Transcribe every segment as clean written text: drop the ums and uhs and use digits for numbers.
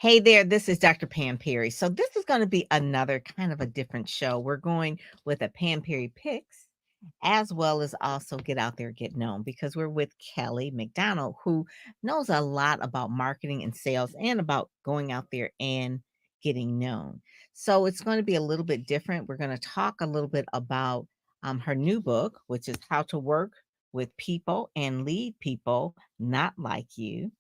Hey there, this is Dr. Pam Perry. So, this is going to be another kind of a different show. We're going with a Pam Perry Picks, as well as also Get Out There, Get Known, because we're with Kelly McDonald, who knows a lot about marketing and sales and about going out there and getting known. So, it's going to be a little bit different. We're going to talk a little bit about her new book, which is How to Work with People and Lead People Not Like You.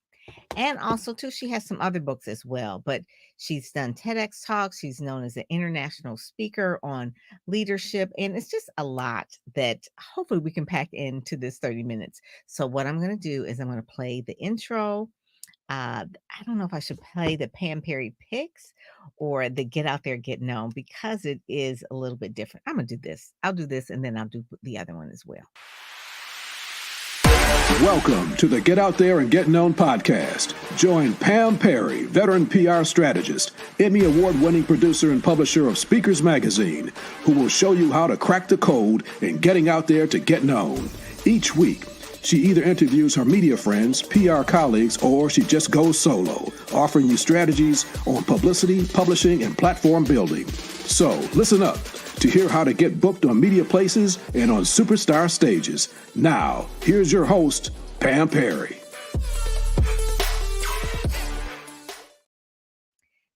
And also, too, she has some other books as well, but she's done TEDx talks. She's known as an international speaker on leadership. And it's just a lot that hopefully we can pack into this 30 minutes. So, what I'm going to do is I'm going to play the intro. I don't know if I should play the Pam Perry picks or the Get Out There, Get Known because it is a little bit different. I'm going to do this. I'll do this and then I'll do the other one as well. Welcome to the Get Out There and Get Known podcast. Join Pam Perry, veteran PR strategist, Emmy award-winning producer and publisher of Speakers Magazine, who will show you how to crack the code in getting out there to get known. Each week, she either interviews her media friends, PR colleagues, or she just goes solo, offering you strategies on publicity, publishing, and platform building. So, listen up to hear how to get booked on media places and on superstar stages. Now, here's your host, Pam Perry.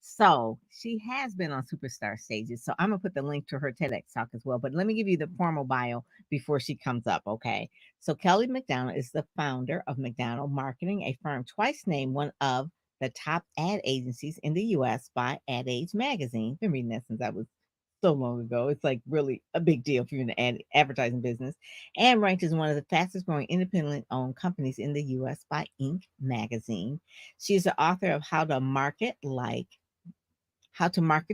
So she has been on superstar stages. So I'm going to put the link to her TEDx talk as well. But let me give you the formal bio before she comes up. Okay. So Kelly McDonald is the founder of McDonald Marketing, a firm twice named one of the top ad agencies in the U.S. by Ad Age Magazine. Been reading that since I was so long ago. It's like really a big deal if you're in the advertising business, and ranked as one of the fastest growing independently owned companies in the U.S. by Inc. magazine. She is the author of How to Market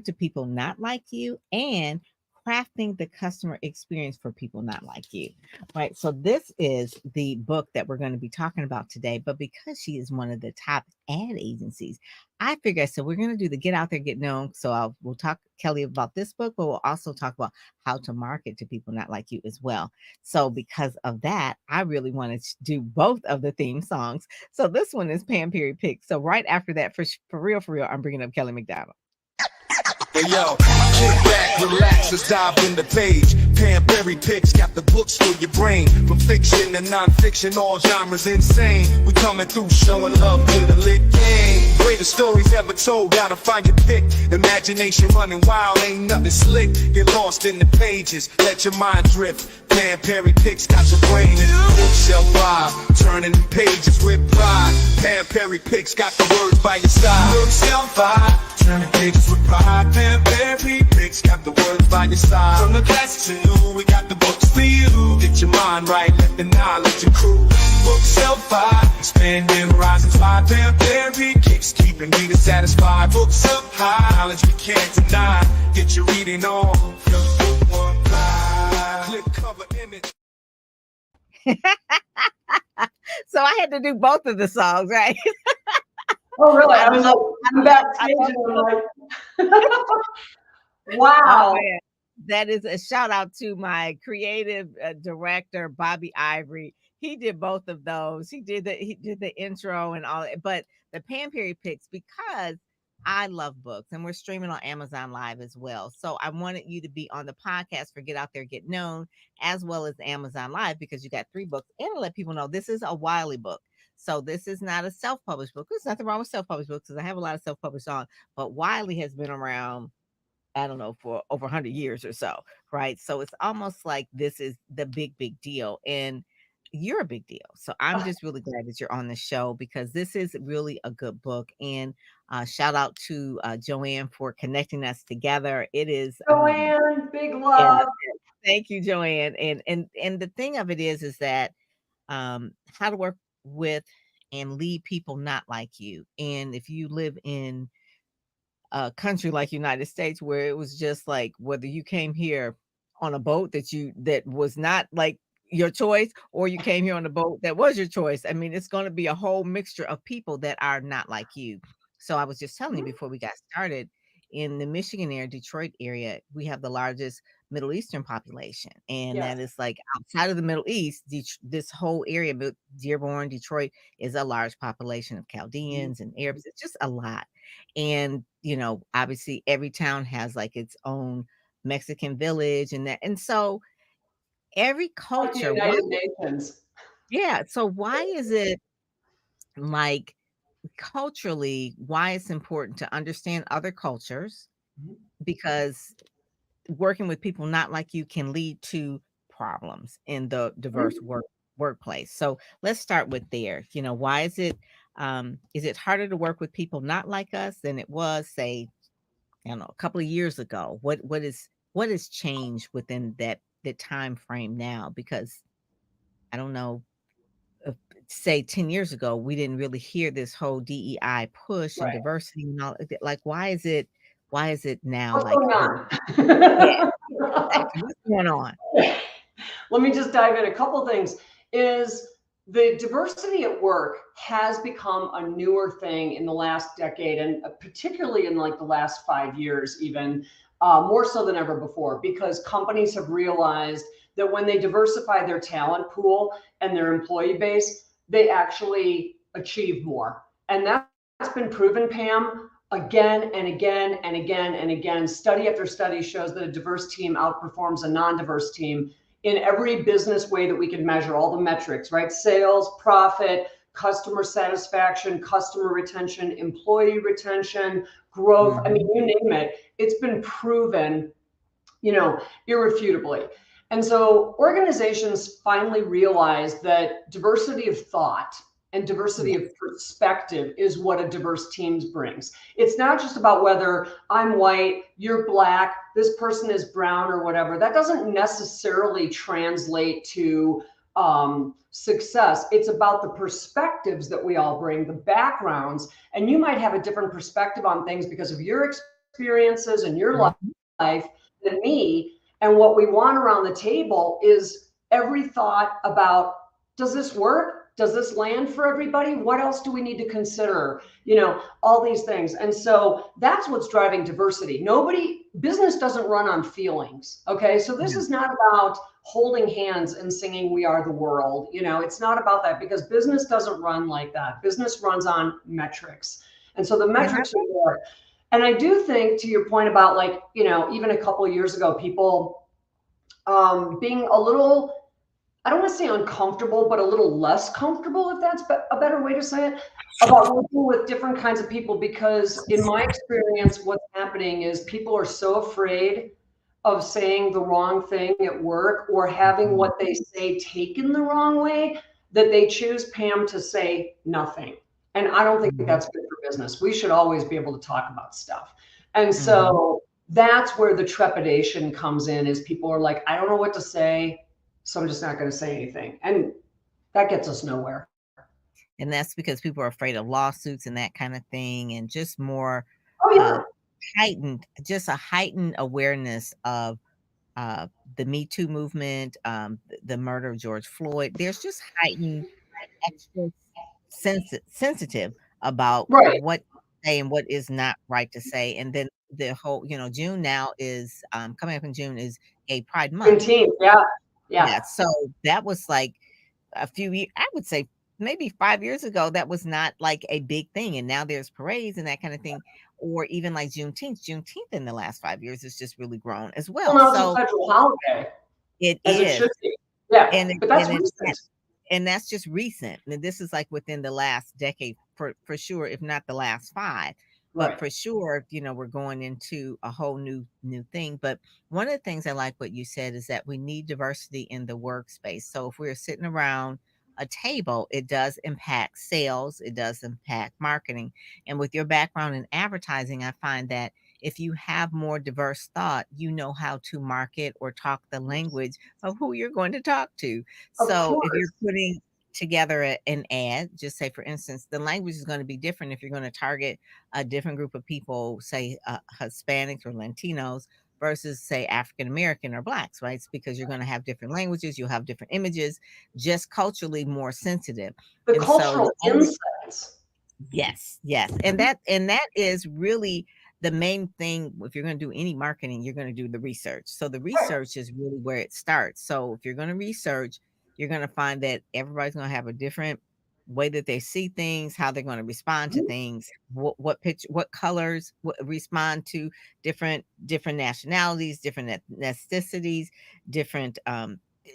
to People Not Like You and Crafting the Customer Experience for People Not Like You. Right. So this is the book that we're going to be talking about today. But because she is one of the top ad agencies, I figured so we're going to do the Get Out There, Get Known. So we'll talk Kelly about this book, but we'll also talk about how to market to people not like you as well. So because of that, I really wanted to do both of the theme songs. So this one is Pam Perry Pick. So right after that, for real, I'm bringing up Kelly McDonald. Hey yo, kick back, relax, let's dive in the page. Pam Perry Picks got the books for your brain. From fiction to non-fiction, all genres insane. We coming through showing love to the lit game. Greatest stories ever told, gotta find your pick. Imagination running wild, ain't nothing slick. Get lost in the pages, let your mind drift. Pam Perry Picks got your brain in bookshelf vibe, turning the pages with pride. Pam Perry Picks got the words by your side. Bookshelf vibe, turning pages with pride. Pam Perry Picks got the words by your side. From the classics to new, we got the books for you. Get your mind right, let the knowledge accrue. Bookshelf vibe, expanding horizons wide. Pam Perry Picks keeping readers satisfied. Books up high, knowledge we can't deny. Get your reading on, just book one line. Click cover image. So I had to do both of the songs, right? Oh, really? I was like, I'm backstage and I'm like, wow. Oh, that is a shout out to my creative director, Bobby Ivory. He did both of those. He did the intro and all that. But the Pam Perry Picks, because I love books and we're streaming on Amazon Live as well. So I wanted you to be on the podcast for Get Out There, Get Known, as well as Amazon Live, because you got 3 books. And to let people know, this is a Wiley book. So this is not a self-published book. There's nothing wrong with self-published books because I have a lot of self-published on, but Wiley has been around, I don't know, for over 100 years or so, right? So it's almost like this is the big deal. And you're a big deal. So I'm just really glad that you're on the show because this is really a good book. And shout out to Joanne for connecting us together. It is Joanne, big love. Thank you, Joanne. And the thing of it is that how to work with and lead people not like you. And if you live in a country like United States where it was just like whether you came here on a boat that was not like your choice or you came here on a boat that was your choice. I mean, it's going to be a whole mixture of people that are not like you. So I was just telling you before we got started, in the Michigan area, Detroit area, we have the largest Middle Eastern population, and Yes. that is like outside of the Middle East, this whole area, but Dearborn, Detroit is a large population of Mhm. Chaldeans and Arabs. It's just a lot. And, obviously every town has like its own Mexican village and that. And so every Like the culture, why, United Nations. yeah. So why is it like culturally, why it's important to understand other cultures? Mhm. Because working with people not like you can lead to problems in the diverse workplace. So let's start with there. Why is it harder to work with people not like us than it was, say, I don't know, a couple of years ago? What has changed within the time frame now? Because I don't know, uh, say 10 years ago, we didn't really hear this whole DEI push and Right. diversity and all. Like, why is it now What's like going the, yeah, on? exactly, what's going on? Let me just dive in. A couple things is the diversity at work has become a newer thing in the last decade, and particularly in like the last 5 years, even more so than ever before, because companies have realized that when they diversify their talent pool and their employee base, they actually achieve more. And that's been proven, Pam, again and again and again and again. Study after study shows that a diverse team outperforms a non-diverse team in every business way that we can measure all the metrics, right? Sales, profit, customer satisfaction, customer retention, employee retention, growth. I mean, Mhm. you name it. It's been proven, irrefutably. And so organizations finally realized that diversity of thought and diversity of Yes. perspective is what a diverse team brings. It's not just about whether I'm white, you're black, this person is brown or whatever. That doesn't necessarily translate to success. It's about the perspectives that we all bring, the backgrounds, and you might have a different perspective on things because of your experiences and your Mhm. life than me. And what we want around the table is every thought about, does this work? Does this land for everybody? What else do we need to consider? All these things. And so that's what's driving diversity. Business doesn't run on feelings. Okay. So this No. is not about holding hands and singing We Are the World. It's not about that, because business doesn't run like that. Business runs on metrics. And so the And I metrics are there. And I do think, to your point about, like, even a couple of years ago, people being a little, I don't want to say uncomfortable, but a little less comfortable, if that's a better way to say it, about working with different kinds of people. Because in my experience, what's happening is people are so afraid of saying the wrong thing at work or having Mhm. what they say taken the wrong way, that they choose, Pam, to say nothing. And I don't think Mhm. that's good for business. We should always be able to talk about stuff. And Mhm. so that's where the trepidation comes in, is people are like, I don't know what to say, so I'm just not going to say anything. And that gets us nowhere. And that's because people are afraid of lawsuits and that kind of thing, and just more, Oh, uh, yeah. a heightened awareness of, uh, the Me Too movement, the murder of George Floyd. There's just heightened extra sensitive about Right. what to say and what is not right to say. And then the whole, June now is, coming up in June is Gay Pride Month. 17. Yeah. Yeah. Yeah, so that was like a few years, I would say maybe 5 years ago, that was not like a big thing, and now there's parades and that kind of thing, or even like Juneteenth. Juneteenth in the last 5 years has just really grown as Well, well. now it's a So federal holiday, it as it is, should be. Yeah. and it But that's and it recent. and that's just recent. And this is like within the last decade for sure, if not the last 5. But Right. for sure, we're going into a whole new thing. But one of the things I like what you said is that we need diversity in the workspace. So if we're sitting around a table, it does impact sales, it does impact marketing. And with your background in advertising, I find that if you have more diverse thought, you know how to market or talk the language of who you're going to talk to. Of So if you're course. putting together an ad, just say for instance, the language is going to be different if you're going to target a different group of people, say Hispanics or Latinos versus say African American or blacks, right? It's because you're going to have different languages, you'll have different images, just culturally more sensitive. The And so the cultural only insights. yes, yes. And that is really the main thing, if you're going to do any marketing, you're going to do the research. So the Right. research is really where it starts. So if you're going to research, you're going to find that everybody's going to have a different way that they see things, how they're going to respond to Mhm. things, what pitch, what colors respond to different nationalities, different ethnicities, different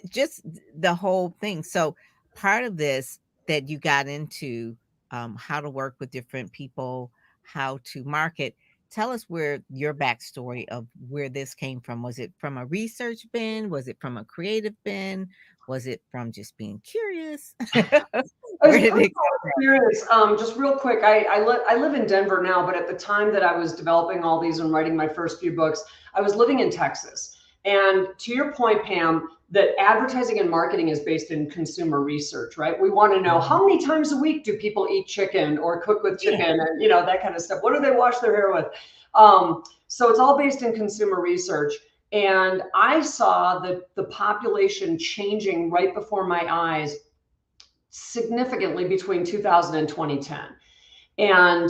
just the whole thing. So part of this that you got into how to work with different people, how to market. Tell us where your backstory of where this came from. Was it from a research bend? Was it from a creative bend? Was it from just being curious? I was Where did personal it come from? experience. Just real quick, I live in Denver now, but at the time that I was developing all these and writing my first few books, I was living in Texas. And to your point, Pam, that advertising and marketing is based in consumer research, right? We want to know Mhm. how many times a week do people eat chicken or cook with Yeah. chicken, and that kind of stuff. What do they wash their hair with? So it's all based in consumer research. And I saw the population changing right before my eyes significantly between 2000 and 2010. And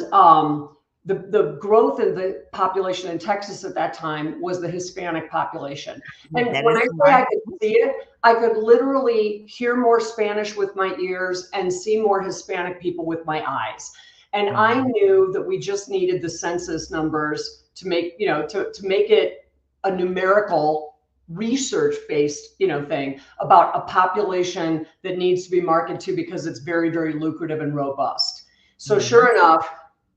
the growth in the population in Texas at that time was the Hispanic population. Yeah, And that when is I who say I I could see it, I could literally hear more Spanish with my ears and see more Hispanic people with my eyes. And I Mhm. knew that we just needed the census numbers to make, to make it a numerical research based thing about a population that needs to be marketed to because it's very, very lucrative and robust. So Mhm. sure enough,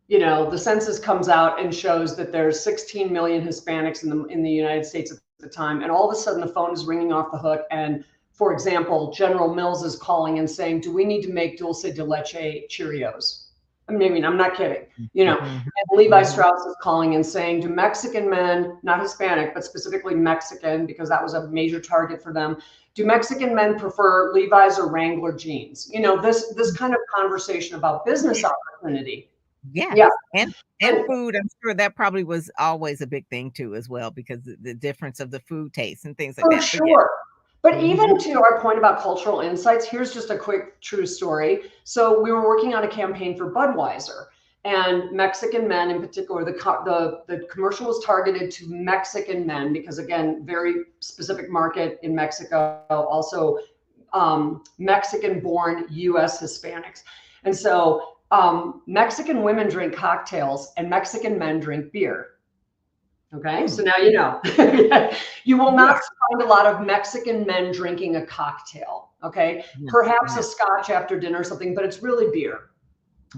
the census comes out and shows that there's 16 million Hispanics in the United States at the time, and all of a sudden the phone is ringing off the hook. And for example, General Mills is calling and saying, "Do we need to make dulce de leche Cheerios?" I mean, I'm not kidding. Mhm. And Levi Mhm. Strauss is calling and saying, "Do Mexican men, not Hispanic, but specifically Mexican, because that was a major target for them, do Mexican men prefer Levi's or Wrangler jeans?" This kind of conversation about business opportunity. Yes, Yeah. and And food, I'm sure that probably was always a big thing too as well because the difference of the food taste and things like for that, but yeah. sure. But Mhm. even to our point about cultural insights, here's just a quick true story. So we were working on a campaign for Budweiser, and Mexican men in particular. The commercial was targeted to Mexican men because, again, very specific market in Mexico. Also, Mexican-born U.S. Hispanics, and so Mexican women drink cocktails and Mexican men drink beer. Okay, so Mm, now you know. You will yeah. not find a lot of Mexican men drinking a cocktail. Okay, No, perhaps no. a scotch after dinner or something, but it's really beer.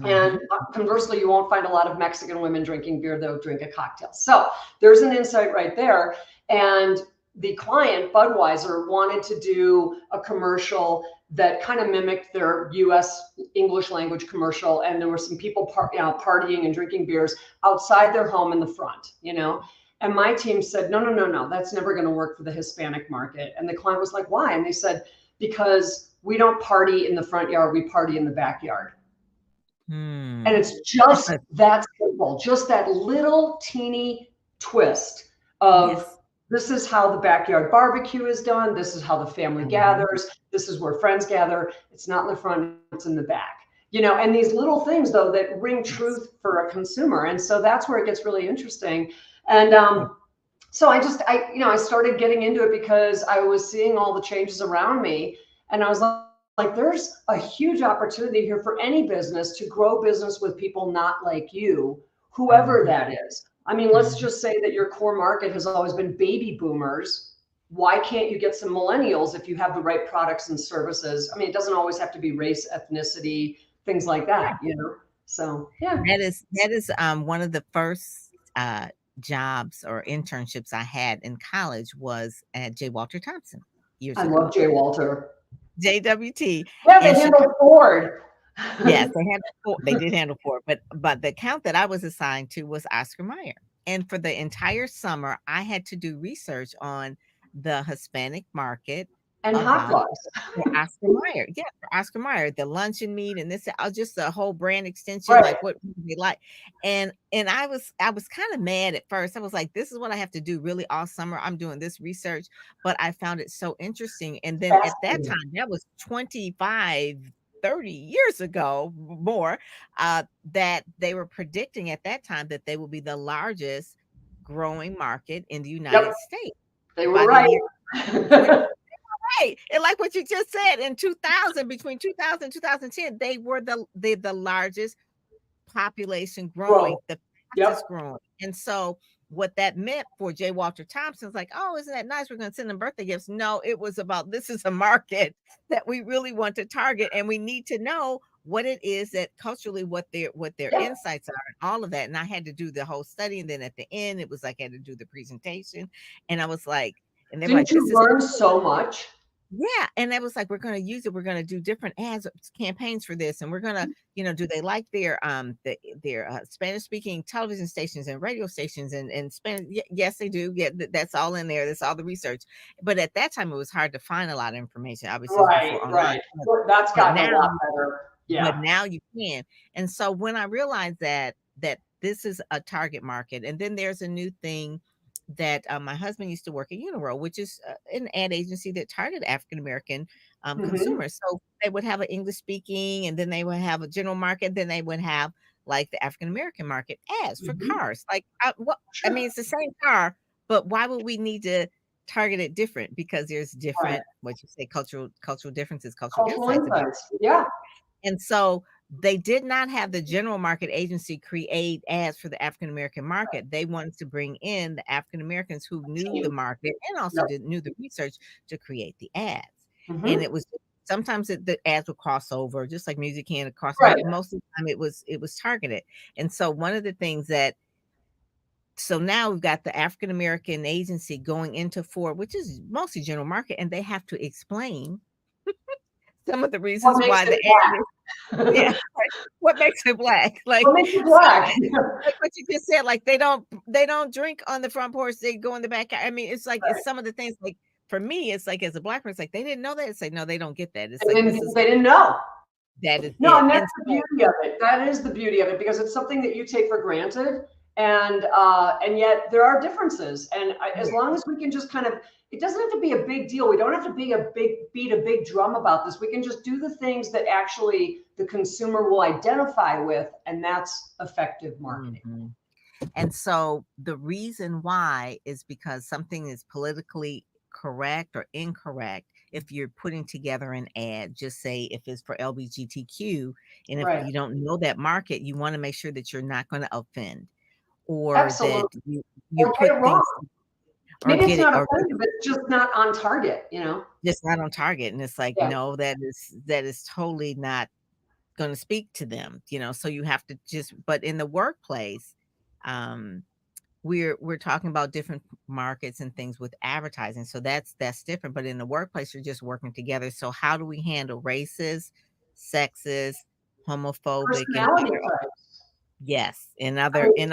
And Mhm. conversely, you won't find a lot of Mexican women drinking beer, they'll drink a cocktail. So there's an insight right there. And the client, Budweiser, wanted to do a commercial that kind of mimicked their US English language commercial. And there were some people partying and drinking beers outside their home in the front. And my team said, no, no, no, no, that's never going to work for the Hispanic market. And the client was like, why? And they said, because we don't party in the front yard, we party in the backyard. And Hmm. it's just Okay. that simple, just that little teeny twist of Yes. this is how the backyard barbecue is done. This is how the family Mhm. gathers. This is where friends gather. It's not in the front, it's in the back. And these little things, though, that ring Yes. truth for a consumer. And so that's where it gets really interesting. And Yeah. so I started getting into it because I was seeing all the changes around me, and I was like, there's a huge opportunity here for any business to grow business with people not like you, whoever Mhm. that is. I mean, let's Mhm. just say that your core market has always been baby boomers. Why can't you get some millennials if you have the right products and services? I mean, it doesn't always have to be race, ethnicity, things like that. So yeah, That is one of the first jobs or internships I had in college was at J. Walter Thompson years I ago. love Jay Walter. JWT Yeah, they in handle Chicago. Ford. Yes, they did handle 4, but the account that I was assigned to was Oscar Mayer, and for the entire summer, I had to do research on the Hispanic market And hot about dogs. for Oscar Mayer. Yeah, for Oscar Mayer, the luncheon meat and this just the whole brand extension, Right. like what they like. And I was kind of mad at first. I was like, this is what I have to do really all summer. I'm doing this research, but I found it so interesting. And then at that Fascinating. time, that was 25 30 years ago, more, that they were predicting at that time that they will be the largest growing market in the Yep, United States they were by the right. year 20. Right. And like what you just said, in 2000, between 2000 and 2010, they were the largest population growing, Growth. the Yep. fastest growing. And so what that meant for J. Walter Thompson's like, oh, isn't that nice? We're going to send them birthday gifts. No, it was about, this is a market that we really want to target, and we need to know what it is that culturally, what their Yep. insights are, and all of that. And I had to do the whole study, and then at the end it was like I had to do the presentation, and I was like, and they were Didn't like, you this is learn so much? yeah, and it was like, we're gonna use it. We're gonna do different ads, campaigns for this, and we're gonna, do they like their Spanish speaking television stations and radio stations and Spanish? Yes, they do. Yeah, that's all in there. That's all the research. But at that time, it was hard to find a lot of information. Obviously, it was Right, before online. right. Well, that's But gotten a now, lot better. Yeah. you can. And so when I realized that this is a target market, and then there's a new thing that my husband used to work at Uniworld, which is an ad agency that targeted African American Hmm. consumers. So they would have an English speaking, and then they would have a general market, then they would have like the African American market ads for Hmm. cars. Like, what? I Sure. mean, it's the same car, but why would we need to target it different? Because there's Right. different, what you say, cultural differences, cultural Cultural insights about. insights. Yeah. And so they did not have the general market agency create ads for the African American market. They wanted to bring in the African Americans who knew the Team. market and also Yep. knew the research to create the ads. And Hmm. it was sometimes the ads would cross over, just like music can cross, Right. but most of the time it was targeted. And so one of the things that so now we've got the African American agency going into Ford, which is mostly general market, and they have to explain some of the What reasons makes why it the ad is, black? yeah, like, what makes it black? Like, What makes it so black? like what you just said, like they don't drink on the front porch, they go in the back. I mean, it's like it's Right. some of the things like for me, it's like as a black person, it's like they didn't know that. It's like, no, they don't get that. It's They like didn't, this is they didn't know. that is No, it. and that's And the so beauty of it. That is the beauty of it because it's something that you take for granted, and yet there are differences. And as yeah. long as we can just kind of, it doesn't have to be a big deal. We don't have to be a big beat a big drum about this. We can just do the things that actually the consumer will identify with, and that's effective marketing. Mhm. And so the reason why is because something is politically correct or incorrect. If you're putting together an ad, just say if it's for LGBTQ, and if Right. you don't know that market, you want to make sure that you're not going to offend, or that Absolutely. you Or get put it wrong. things or Maybe it's get it not or offensive, it's just not on target, you know? just not on target. And it's like, Yeah. no, that is totally not going to speak to them, so you have to just, but in the workplace, um we're talking about different markets and things with advertising, so that's different. But in the workplace, you're just working together. So how do we handle racist, sexist, homophobic, and Personality other, types. yes, and I other mean,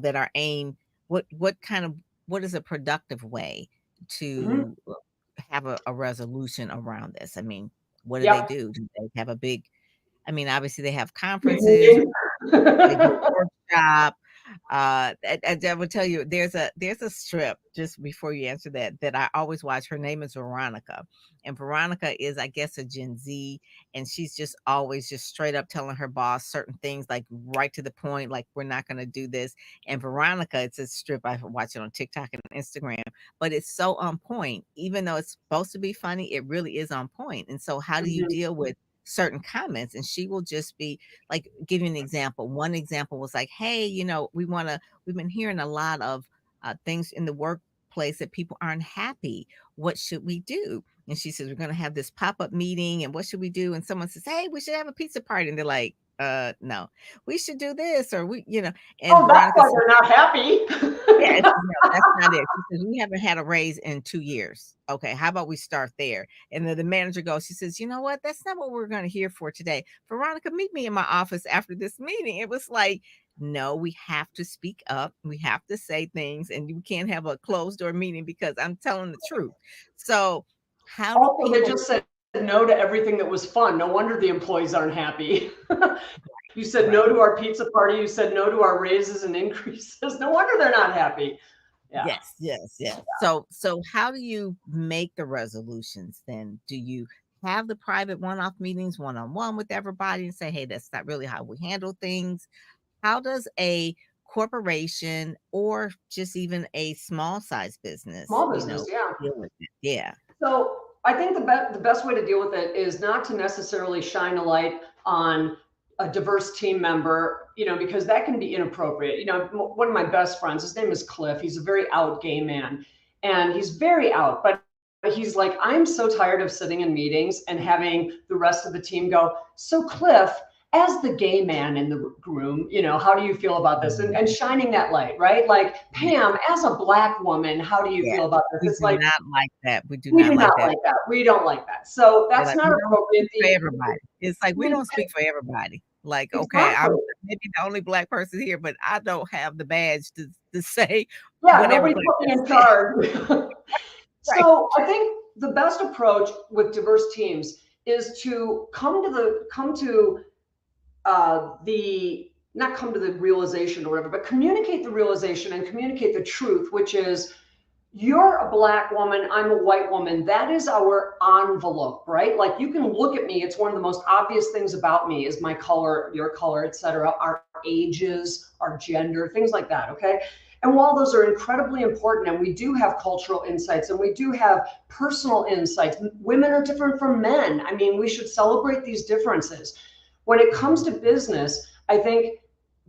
that are aimed, what kind of, what is a productive way mhm. to have a resolution around this? I mean, what do they Yep. do? Do they have a big, I mean, obviously they have Big conferences, meeting. they do a workshop. I will tell you, there's a strip, just before you answer that I always watch. Her name is Veronica, and Veronica is, I guess, a Gen Z, and she's just always just straight up telling her boss certain things, like right to the point, like we're not going to do this. And Veronica, it's a strip I watch it on TikTok and Instagram, but it's so on point. Even though it's supposed to be funny, it really is on point. And so, how do you Mhm. deal with certain comments? And she will just be like, give you an example. One example was like, hey, we've been hearing a lot of things in the workplace that people aren't happy. What should we do? And she says, we're going to have this pop-up meeting, and what should we do? And someone says, hey, we should have a pizza party. And they're like, no, we should do this, or and Oh, that's Veronica why says, they're not happy. yeah, and she says, "No, that's not it." She says, "We haven't had a raise in 2 years. Okay, how about we start there?" And then the manager goes, she says, "You know what? That's not what we're gonna hear for today. Veronica, meet me in my office after this meeting." It was like, no, we have to speak up. We have to say things, and you can't have a closed door meeting because I'm telling the truth. So, how do Also, they people just said no to everything that was fun. No wonder the employees aren't happy. You said no right. to our pizza party. You said no to our raises and increases. No wonder they're not happy. Yeah. Yes, yes, yes. So how do you make the resolutions then? Do you have the private one-off meetings one-on-one with everybody and say, hey, that's not really how we handle things. How does a corporation or just even a small size business, Small business, yeah. deal with it? Yeah. So I think the best way to deal with it is not to necessarily shine a light on a diverse team member, because that can be inappropriate. One of my best friends, his name is Cliff. He's a very out gay man, and he's very out, but he's like, I'm so tired of sitting in meetings and having the rest of the team go, so Cliff, as the gay man in the room, how do you feel about this? And shining that light, right? Like, Pam, as a Black woman, how do you Yeah. feel about this? We It's do like, not like that. We do we not do like not that. like that. We don't like that. So We're that's like, not we don't appropriate. speak for everybody. It's like we don't speak for everybody. Like, okay, I'm Exactly. maybe the only Black person here, but I don't have the badge to say Yeah, whatever nobody Black put me in person says. charge. Right. So I think the best approach with diverse teams is to come to the not come to the realization or whatever, but communicate the realization and communicate the truth, which is, you're a Black woman, I'm a white woman. That is our envelope, right? Like, you can look at me. It's one of the most obvious things about me is my color, your color, etc., our ages, our gender, things like that. Okay. And while those are incredibly important, and we do have cultural insights and we do have personal insights, women are different from men. I mean, we should celebrate these differences. When it comes to business, I think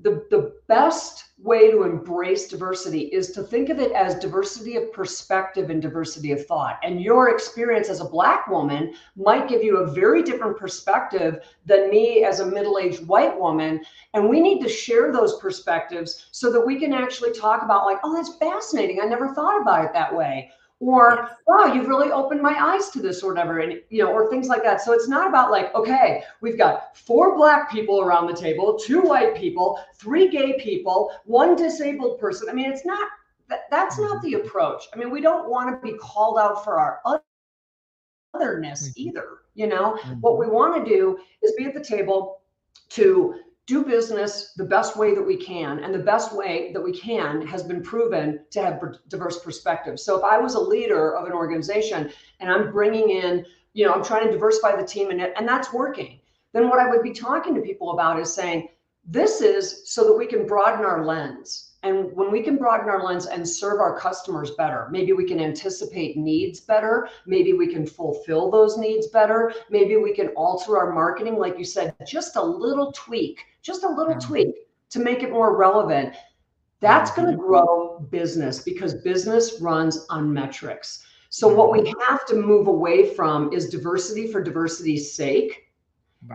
the best way to embrace diversity is to think of it as diversity of perspective and diversity of thought. And your experience as a Black woman might give you a very different perspective than me as a middle-aged white woman. And we need to share those perspectives so that we can actually talk about, like, oh, that's fascinating, I never thought about it that way. Or, wow, you've really opened my eyes to this, or whatever, and or things like that. So it's not about like, okay, we've got 4 Black people around the table, 2 white people, 3 gay people, 1 disabled person. I mean, it's not that's not the approach. I mean, we don't want to be called out for our otherness either. What we want to do is be at the table to do business the best way that we can. And the best way that we can has been proven to have diverse perspectives. So if I was a leader of an organization and I'm bringing in, I'm trying to diversify the team and that's working, then what I would be talking to people about is saying, this is so that we can broaden our lens. And when we can broaden our lens and serve our customers better, maybe we can anticipate needs better. Maybe we can fulfill those needs better. Maybe we can alter our marketing, like you said, just a little tweak to make it more relevant. That's going to grow business, because business runs on metrics. So what we have to move away from is diversity for diversity's sake,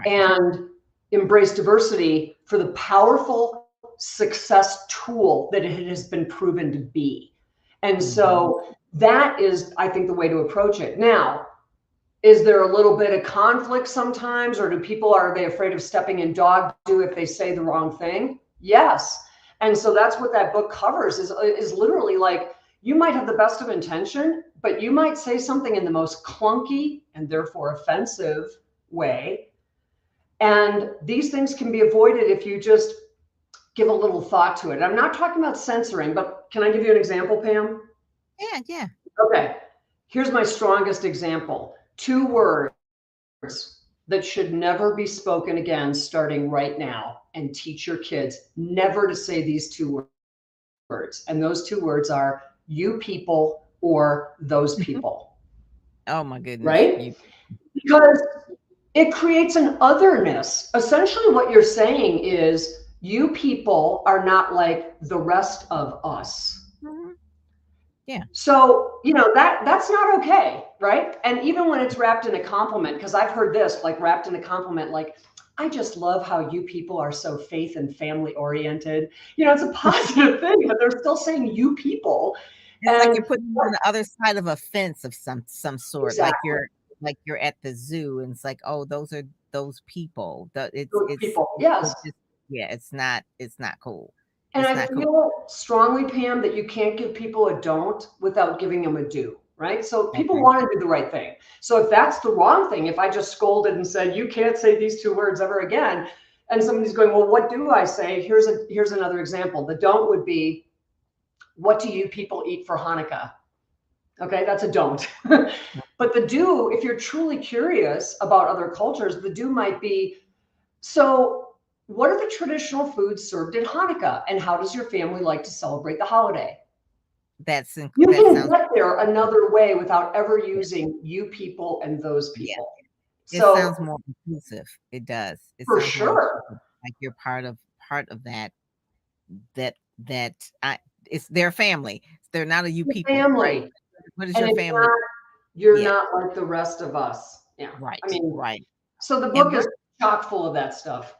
and embrace diversity for the powerful success tool that it has been proven to be. And so that is, I think, the way to approach it. Now, is there a little bit of conflict sometimes, or are they afraid of stepping in dog do if they say the wrong thing? Yes. And so that's what that book covers is literally like, you might have the best of intention, but you might say something in the most clunky and therefore offensive way. And these things can be avoided if you just give a little thought to it. I'm not talking about censoring, but can I give you an example, Pam? Yeah. Okay. Here's my strongest example. 2 words that should never be spoken again starting right now, and teach your kids never to say these 2 words. And those 2 words are you people or those people. Oh my goodness. Right? Because it creates an otherness. Essentially what you're saying is, you people are not like the rest of us. Yeah. So, that's not okay, right? And even when it's wrapped in a compliment, because I've heard this, like, wrapped in a compliment, like, I just love how you people are so faith and family oriented. It's a positive thing, but they're still saying you people. It's like you're putting them on the other side of a fence of some sort. Exactly. Like you're at the zoo, and it's like, oh, those are those people. It's people. Yes. It's not cool. And I feel strongly, Pam, that you can't give people a don't without giving them a do, right? So people want to do the right thing. So if that's the wrong thing, if I just scolded and said, you can't say these 2 words ever again, and somebody's going, well, what do I say? Here's another example. The don't would be, what do you people eat for Hanukkah? Okay, that's a don't. But But the do, if you're truly curious about other cultures, the do might be, so what are the traditional foods served at Hanukkah? And how does your family like to celebrate the holiday? You That can sounds get there another way without ever using you people and those yeah. people. It So sounds more inclusive. It does. It for sounds more sure, inclusive, like you're part of that that I it's their family. They're not a you your people, right? family. What is And your it's family? not, you're Yeah, not like the rest of us. Yeah. I right, mean, right. so the And book what is chock full of that stuff.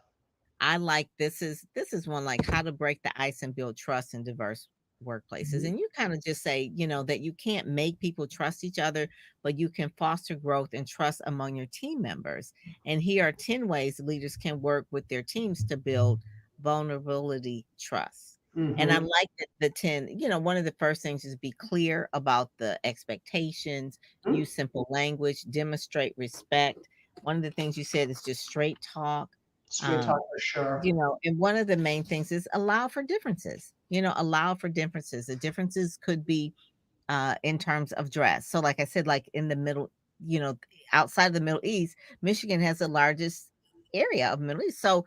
I like this is one like how to break the ice and build trust in diverse workplaces. Mhm. And you kind of just say, that you can't make people trust each other, but you can foster growth and trust among your team members. And here are 10 ways leaders can work with their teams to build vulnerability trust. And I Mhm. like that the 10, one of the first things is be clear about the expectations, Mhm. use simple language, demonstrate respect. One of the things you said is just straight talk. Straight talk um, for sure. and one of the main things is allow for differences. Allow for differences. The differences could be in terms of dress. So, like I said, like in the middle, you know, outside of the Middle East, Michigan has the largest area of Middle East. So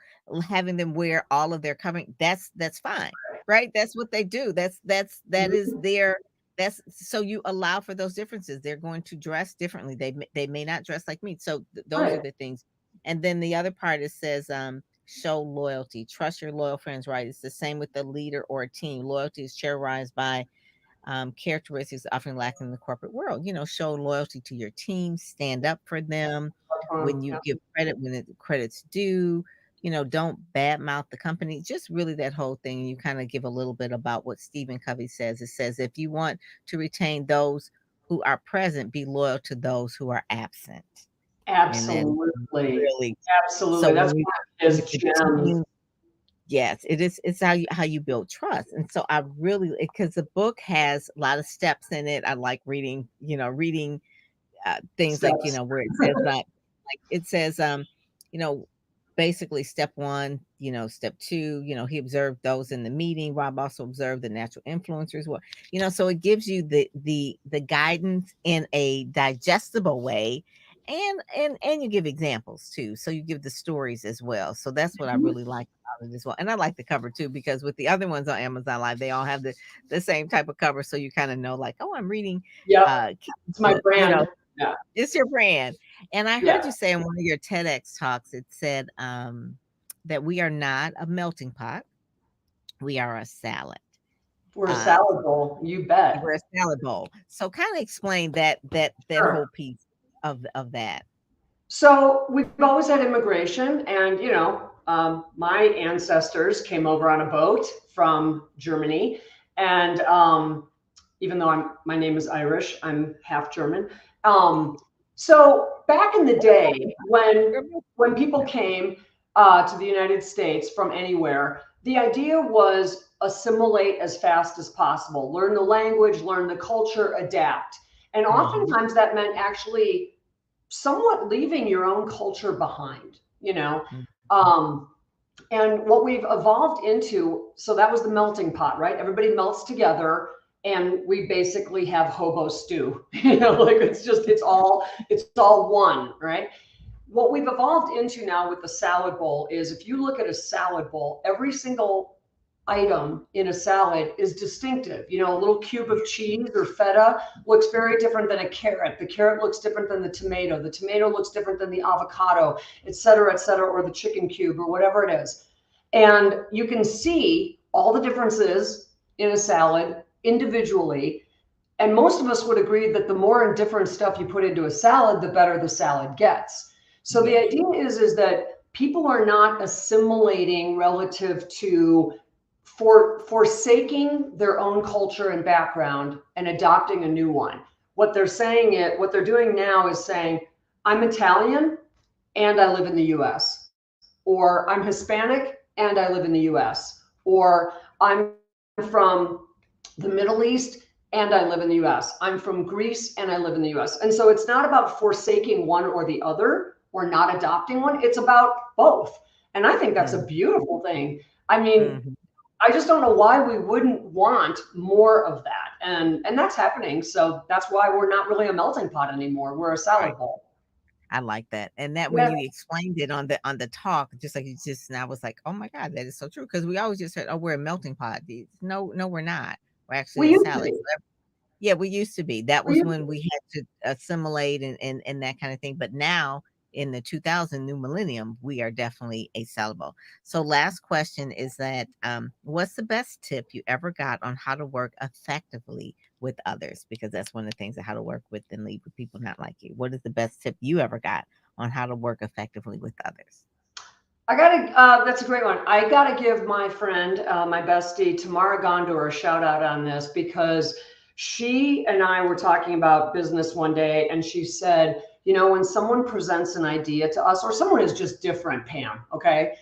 having them wear all of their covering, that's fine, right? That's what they do. That is Mhm. their that's so you allow for those differences. They're going to dress differently. They may not dress like me. So those are Right. the things. And then the other part it says show loyalty, trust your loyal friends, right? It's the same with the leader or a team. Loyalty is characterized by characteristics often lacking in the corporate world. Show loyalty to your team, stand up for them when you Yeah. give credit when credit's due. Don't badmouth the company. Just really that whole thing. You kind of give a little bit about what Stephen Covey says. It says if you want to retain those who are present, be loyal to those who are absent. And then Absolutely. really, so Absolutely. That's when we one of his with the gems. team, yes, it is. It's how you build trust. And so I really because the book has a lot of steps in it. I like reading things like Steps. where it says like it says you know basically step one, step two, he observed those in the meeting. Rob also observed the natural influencers. So it gives you the guidance in a digestible way, and you give examples too. So you give the stories as well. So that's what I Mhm. really like about it as well. And I like the cover too, because with the other ones on Amazon Live, they all have the same type of cover. So you kind of know like, oh, I'm reading Yep. Kelly's It's my book, brand. Yeah. it's your brand. And I heard Yeah. you say in one of your TEDx talks, it said that we are not a melting pot, we are a salad. We're a Uh, salad bowl. You bet. we're a salad bowl. So kind of explain that Sure. whole piece of that. So we've always had immigration, and my ancestors came over on a boat from Germany, and even though my name is Irish, I'm half German. Um, so back in the day, when people came to the United States from anywhere, the idea was assimilate as fast as possible, learn the language, learn the culture, adapt, and Mhm, oftentimes that meant actually somewhat leaving your own culture behind, mhm, Um, and what we've evolved into, so that was the melting pot, right? Everybody melts together and we basically have hobo stew. Like it's all one, right? What we've evolved into now with the salad bowl is if you look at a salad bowl, every single item in a salad is distinctive. A little cube of cheese or feta looks very different than a carrot. The carrot looks different than the tomato. The tomato looks different than the avocado, et cetera, or the chicken cube or whatever it is. And you can see all the differences in a salad individually. And most of us would agree that the more indifferent stuff you put into a salad, the better the salad gets. So the yes, idea is that people are not assimilating relative to forsaking their own culture and background and adopting a new one. What they're doing now is saying, I'm Italian and I live in the US, or I'm Hispanic and I live in the US, or I'm from the Middle East and I live in the US. I'm from Greece and I live in the US. And so it's not about forsaking one or the other or not adopting one, it's about both. And I think that's a mm, beautiful thing. I mean, mhm, I just don't know why we wouldn't want more of that. And that's happening. So that's why we're not really a melting pot anymore. We're a Right. salad bowl. I like that. And that when Yeah. you explained it on the talk, just like you just and I was like, "Oh my god, that is so true." Because we always just said, "Oh, we're a melting pot." No, no, we're not. We're actually We a used to salad. be. Yeah, we used to be. That We was used to when we had to assimilate and that kind of thing. But now in the 2000 new millennium, we are definitely a sellable. So last question is that what's the best tip you ever got on how to work effectively with others? Because that's one of the things of how to work with and lead with people not like you. What is the best tip you ever got on how to work effectively with others? I gotta, that's a great one. I gotta give my friend, my bestie, Tamara Gondor, a shout out on this because she and I were talking about business one day, and she said, you know, when someone presents an idea to us, or someone is just different, Pam, okay?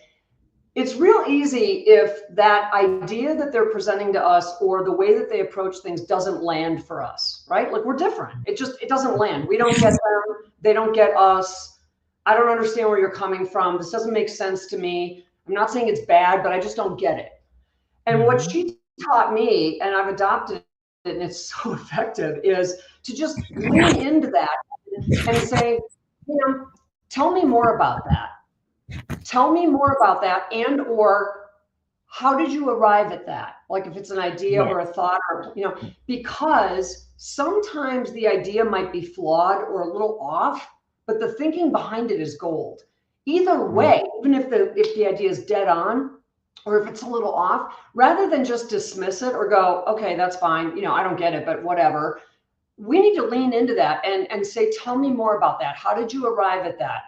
It's real easy if that idea that they're presenting to us or the way that they approach things doesn't land for us, right? Like we're different. It doesn't land. We don't get them. They don't get us. I don't understand where you're coming from. This doesn't make sense to me. I'm not saying it's bad, but I just don't get it. And what Mhm. she taught me, and I've adopted it, and it's so effective, is to just lean into that and say, you know, tell me more about that. Tell me more about that, and or how did you arrive at that? Like if it's an idea Yeah. or a thought, or you know, because sometimes the idea might be flawed or a little off, but the thinking behind it is gold. Either Yeah. way, even if the idea is dead on, or if it's a little off, rather than just dismiss it or go, okay, that's fine, you know, I don't get it, but whatever. We need to lean into that and say, tell me more about that. How did you arrive at that?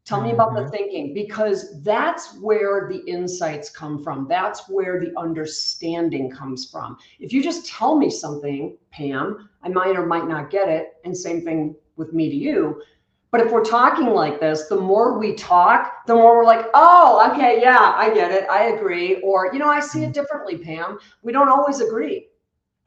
Tell me about the Mhm. thinking, because that's where the insights come from. That's where the understanding comes from. If you just tell me something, Pam, I might or might not get it. And same thing with me to you. But if we're talking like this, the more we talk, the more we're like, oh, okay, yeah, I get it. I agree. Or, you know, I see it differently, Pam. We don't always agree.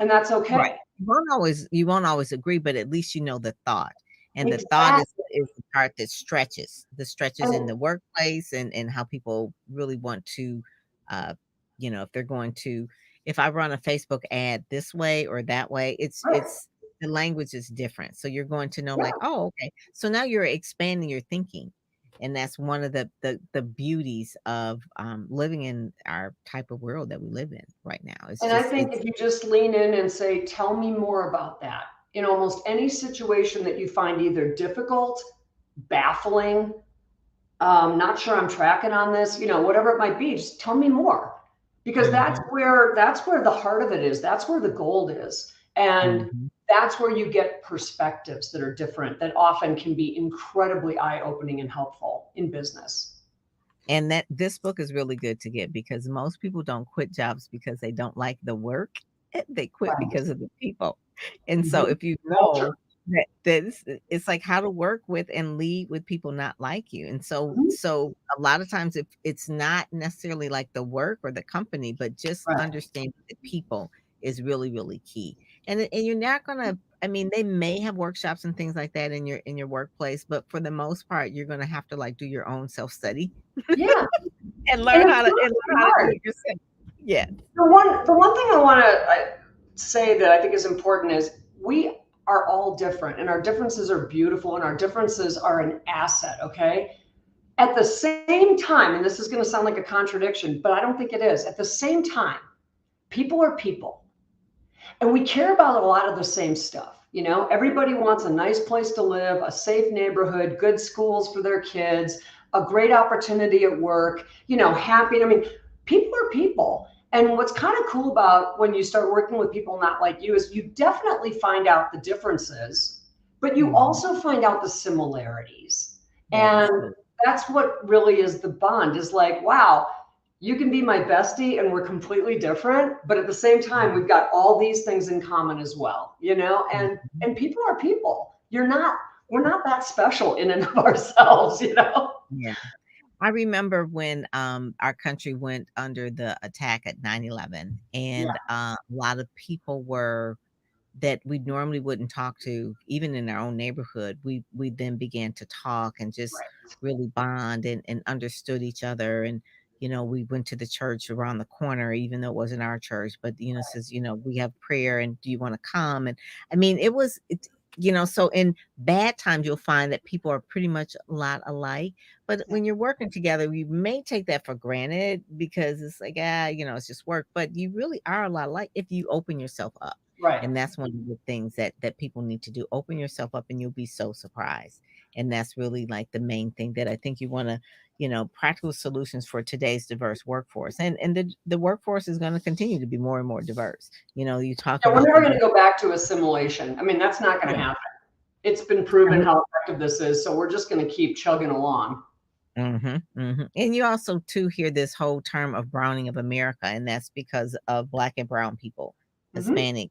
And that's Right. okay. You won't always agree, but at least you know the thought. And the thought Exactly. is the part that stretches. The stretches in And the workplace and how people really want to uh if they're going to if I run a Facebook ad this way or that way, right. it's the language is different. So you're going to know Yeah. like, oh, okay. So now you're expanding your thinking. And that's one of the beauties of living in our type of world that we live in right now. It's And I just think it's if you just lean in and say, tell me more about that, in almost any situation that you find either difficult, baffling, not sure I'm tracking on this, you know, whatever it might be, just tell me more. Because Mhm. that's where the heart of it is. That's where the gold is. And Mhm. that's where you get perspectives that are different that often can be incredibly eye-opening and helpful in business. And that this book is really good to get because most people don't quit jobs because they don't like the work. They quit Right. because of the people. And so Mhm. if you Culture. know that it's like how to work with and lead with people not like you. And Mhm. so a lot of times if it's not necessarily like the work or the company, but just Right. understanding the people is really, really key. And you're not gonna I mean, they may have workshops and things like that in your workplace, but for the most part, you're gonna have to like do your own self-study Yeah. and And learn it's how to not do hard. it yourself. Yeah. The one thing I want to say that I think is important is we are all different, and our differences are beautiful, and our differences are an asset. Okay. At the same time, and this is going to sound like a contradiction, but I don't think it is. At the same time, people are people, and we care about a lot of the same stuff. You know, everybody wants a nice place to live, a safe neighborhood, good schools for their kids, a great opportunity at work, you know, happy. I mean, people are people. And what's kind of cool about when you start working with people not like you is you definitely find out the differences, but you Mhm. also find out the similarities. That is And true. that's what really is the bond is like, wow, you can be my bestie and we're completely different, but at the same time Mhm. we've got all these things in common as well, you know. Mhm. And people are people. We're not that special in and of ourselves, you know. Yeah. I remember when, our country went under the attack at 9/11, Yeah. and, a lot of people were that we normally wouldn't talk to, even in our own neighborhood, we then began to talk and just Right. really bond and understood each other, and, we went to the church around the corner, even though it wasn't our church, but, says, we have prayer and do you want to come? And I mean, so in bad times, you'll find that people are pretty much a lot alike. But when you're working together, you may take that for granted because it's like, it's just work. But you really are a lot alike if you open yourself up. Right. And that's one of the things that people need to do. Open yourself up and you'll be so surprised. And that's really like the main thing that I think you want to, practical solutions for today's diverse workforce. And the workforce is going to continue to be more and more diverse. You talk We're about never going to go back to assimilation. I mean, that's not going to happen. It's been proven how effective this is. So we're just going to keep chugging along. And you also too hear this whole term of browning of America, and that's because of Black and brown people, Hispanic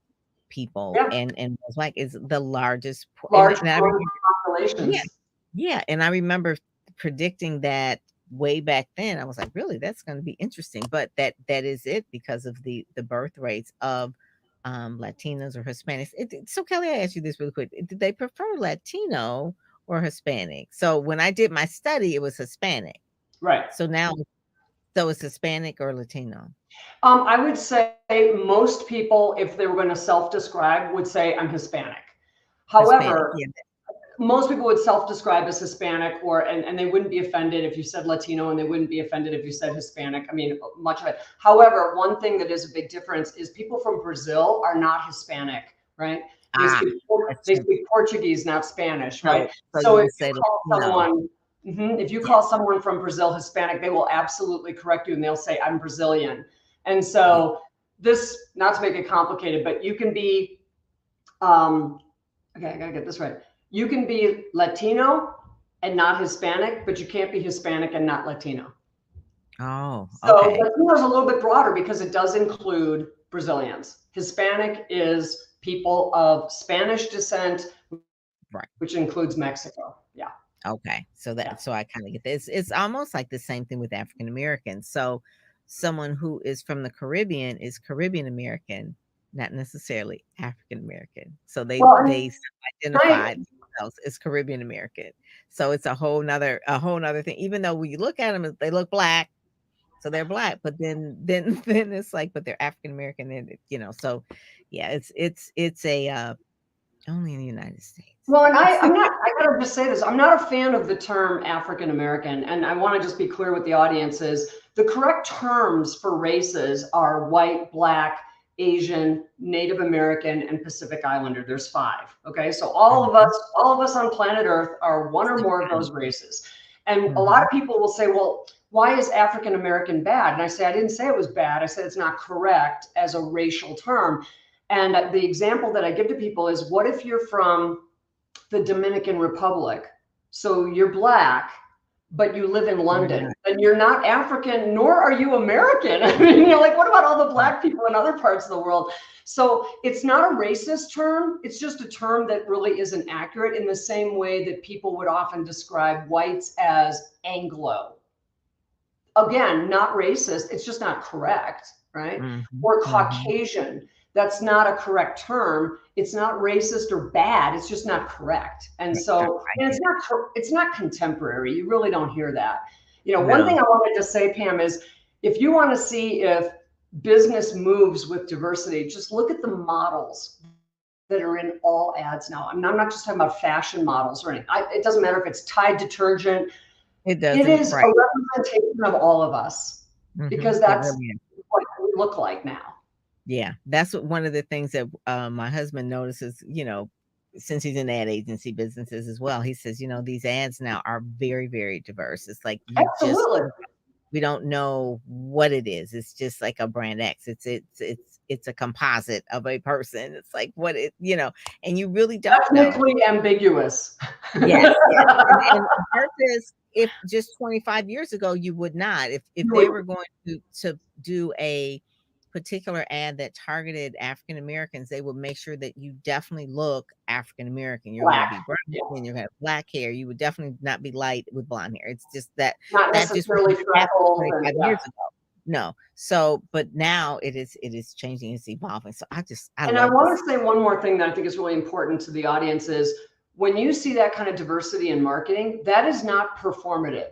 people, and Black is the largest populations. Yeah, and I remember predicting that way back then. I was like, really, that's going to be interesting. But that is it because of the birth rates of Latinos or Hispanics. So Kelly, I asked you this really quick. Did they prefer Latino or Hispanic? So when I did my study, it was Hispanic. Right. So now, it's Hispanic or Latino? I would say most people, if they were going to self-describe, would say I'm Hispanic. However, most people would self-describe as Hispanic, and they wouldn't be offended if you said Latino, and they wouldn't be offended if you said Hispanic. I mean, much of it. However, one thing that is a big difference is people from Brazil are not Hispanic, right? They speak Portuguese, not Spanish, right? So if you call someone, if you call someone from Brazil Hispanic, they will absolutely correct you, and they'll say I'm Brazilian. And so this, not to make it complicated, but you can be, okay, I gotta get this right. You can be Latino and not Hispanic, but you can't be Hispanic and not Latino. Oh, okay. So Latino is a little bit broader because it does include Brazilians. Hispanic is people of Spanish descent, right, which includes Mexico. Yeah. Okay. So so I kind of get this. It's almost like the same thing with African Americans. So someone who is from the Caribbean is Caribbean American, not necessarily African American. So they identify themselves as Caribbean American. So it's a whole nother thing. Even though when you look at them, they look Black, so they're Black. But then it's like, but they're African American, and so yeah, it's a only in the United States. Well, and I gotta just say this. I'm not a fan of the term African American, and I want to just be clear with the audience is the correct terms for races are white, Black, Asian, Native American, and Pacific Islander. There's 5. Okay. So all of us on planet Earth are one or more of those races. And a lot of people will say, well, why is African American bad? And I say, I didn't say it was bad. I said it's not correct as a racial term. And the example that I give to people is, what if you're from the Dominican Republic? So you're Black, but you live in London, and you're not African, nor are you American. I mean, like, what about all the Black people in other parts of the world? So it's not a racist term. It's just a term that really isn't accurate, in the same way that people would often describe whites as Anglo. Again, not racist. It's just not correct, right? Or Caucasian. That's not a correct term. It's not racist or bad. It's just not correct. And so, and it's not contemporary. You really don't hear that. One thing I wanted to say, Pam, is if you want to see if business moves with diversity, just look at the models that are in all ads now. I'm not just talking about fashion models or anything. It doesn't matter if it's Tide detergent. It is a representation of all of us, because that's what we look like now. Yeah, that's one of the things that my husband notices, since he's in ad agency businesses as well. He says, these ads now are very, very diverse. It's like we don't know what it is. It's just like a brand X. It's a composite of a person. It's like and you really don't technically know. Ambiguous. Yes. And versus if just 25 years ago you would not. If they were going to do a particular ad that targeted African Americans, they would make sure that you definitely look African American. You're going to be brown and you're going to have Black hair. You would definitely not be light with blonde hair. It's just that not necessarily freckles 25 years ago. No. So, but now it is changing. It's evolving. So I want to say one more thing that I think is really important to the audience is, when you see that kind of diversity in marketing, that is not performative.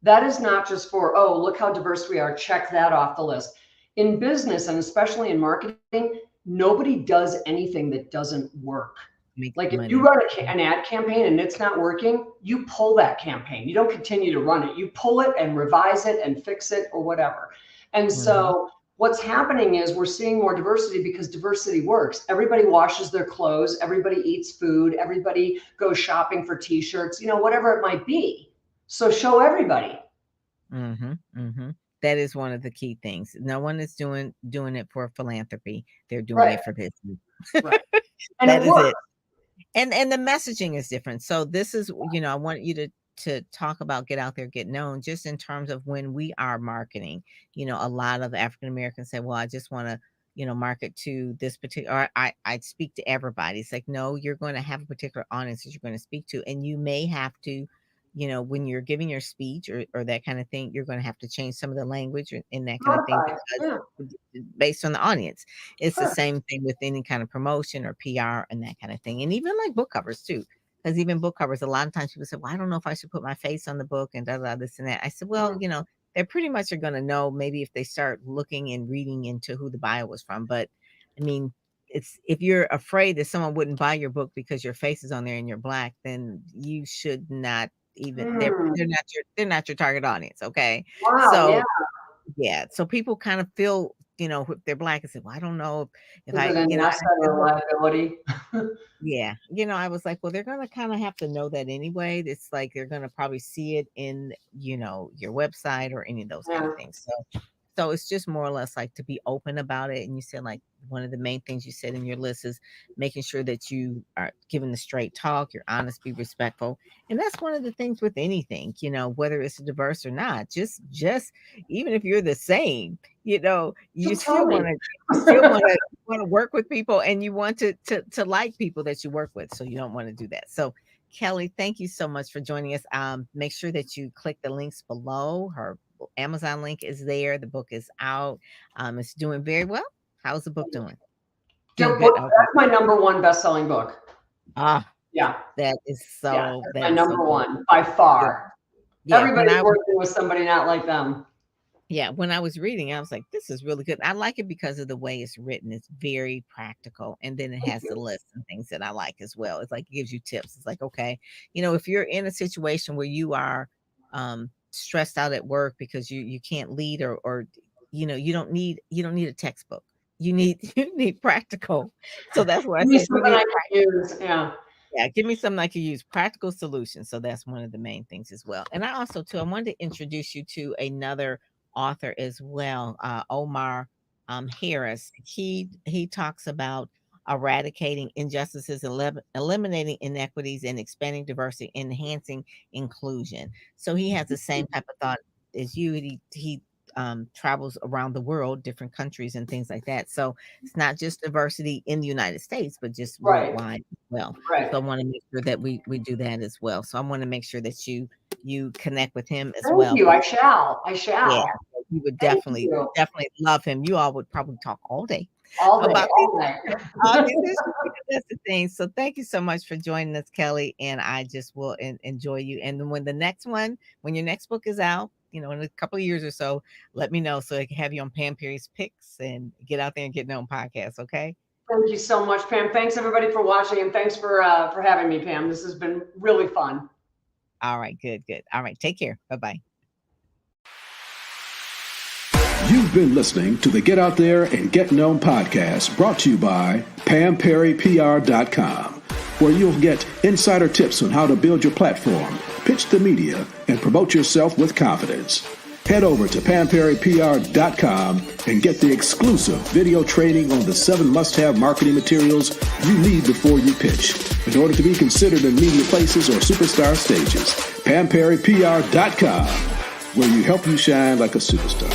That is not just for, oh, look how diverse we are, check that off the list. In business, and especially in marketing, nobody does anything that doesn't work. Make Like if money. you run an ad campaign and it's not working, you pull that campaign. You don't continue to run it. You pull it and revise it and fix it or whatever. And so what's happening is we're seeing more diversity because diversity works. Everybody washes their clothes. Everybody eats food. Everybody goes shopping for t-shirts, whatever it might be. So show everybody. That is one of the key things. No one is doing it for philanthropy. They're doing it for business. Right. And That it is works. it. And the messaging is different. So this is, I want you to talk about get out there, get known, just in terms of when we are marketing. A lot of African Americans say, well, I just want to, market to this particular, or I speak to everybody. It's like, no, you're going to have a particular audience that you're going to speak to. And you may have to, when you're giving your speech or that kind of thing, you're going to have to change some of the language and that kind of thing because based on the audience. It's the same thing with any kind of promotion or PR and that kind of thing. And even like book covers too, because even book covers, a lot of times people say, well, I don't know if I should put my face on the book and this and that. I said, well, they pretty much are going to know maybe if they start looking and reading into who the bio was from. But I mean, if you're afraid that someone wouldn't buy your book because your face is on there and you're Black, then you should not even they're not your target audience. Okay. Wow, So so people kind of feel, if they're Black and say, well, I don't know if I, an asset or liability. I was like, well, they're going to kind of have to know that anyway. It's like, they're going to probably see it in, your website or any of those kind of things. So it's just more or less like to be open about it. And you said like one of the main things you said in your list is making sure that you are giving the straight talk, you're honest, be respectful. And that's one of the things with anything, whether it's diverse or not, just even if you're the same, you still want to work with people and you want to like people that you work with. So you don't want to do that. So Kelly, thank you so much for joining us. Make sure that you click the links below. Her Amazon link is there. The book is out. It's doing very well. How's the book doing? That's my #1 best-selling book. That is so. That's my number one by far. Everybody's working with somebody not like them. When I was reading, I was like, this is really good. I like it because of the way it's written. It's very practical. And then it has the list and things that I like as well. It's like, it gives you tips. It's like, okay, if you're in a situation where you are stressed out at work because you can't lead or you don't need a textbook. You need practical. So that's what I said. Something I can use. Give me something I can use, practical solutions. So that's one of the main things as well. And I also too, I wanted to introduce you to another author as well, Omar Harris. He talks about eradicating injustices, eliminating inequities, and expanding diversity, enhancing inclusion. So he has the same type of thought as you. He travels around the world, different countries and things like that. So it's not just diversity in the United States, but just worldwide as well. So I want to make sure that we do that as well. So I want to make sure that you connect with him as well. Thank you. I shall. Yeah, you would definitely love him. You all would probably talk all day. All day. That's the thing. So thank you so much for joining us, Kelly. And I just will enjoy you. And when your next book is out, in a couple of years or so, let me know so I can have you on Pam Perry's Picks and Get Out There and Get Known podcast. Okay. Thank you so much, Pam. Thanks everybody for watching, and thanks for having me, Pam. This has been really fun. All right. Good. All right. Take care. Bye-bye. You've been listening to the Get Out There and Get Known podcast, brought to you by PamPerryPR.com, where you'll get insider tips on how to build your platform, pitch the media, and promote yourself with confidence. Head over to PamPerryPR.com and get the exclusive video training on the 7 must-have marketing materials you need before you pitch in order to be considered in media places or superstar stages. PamPerryPR.com, where you help you shine like a superstar.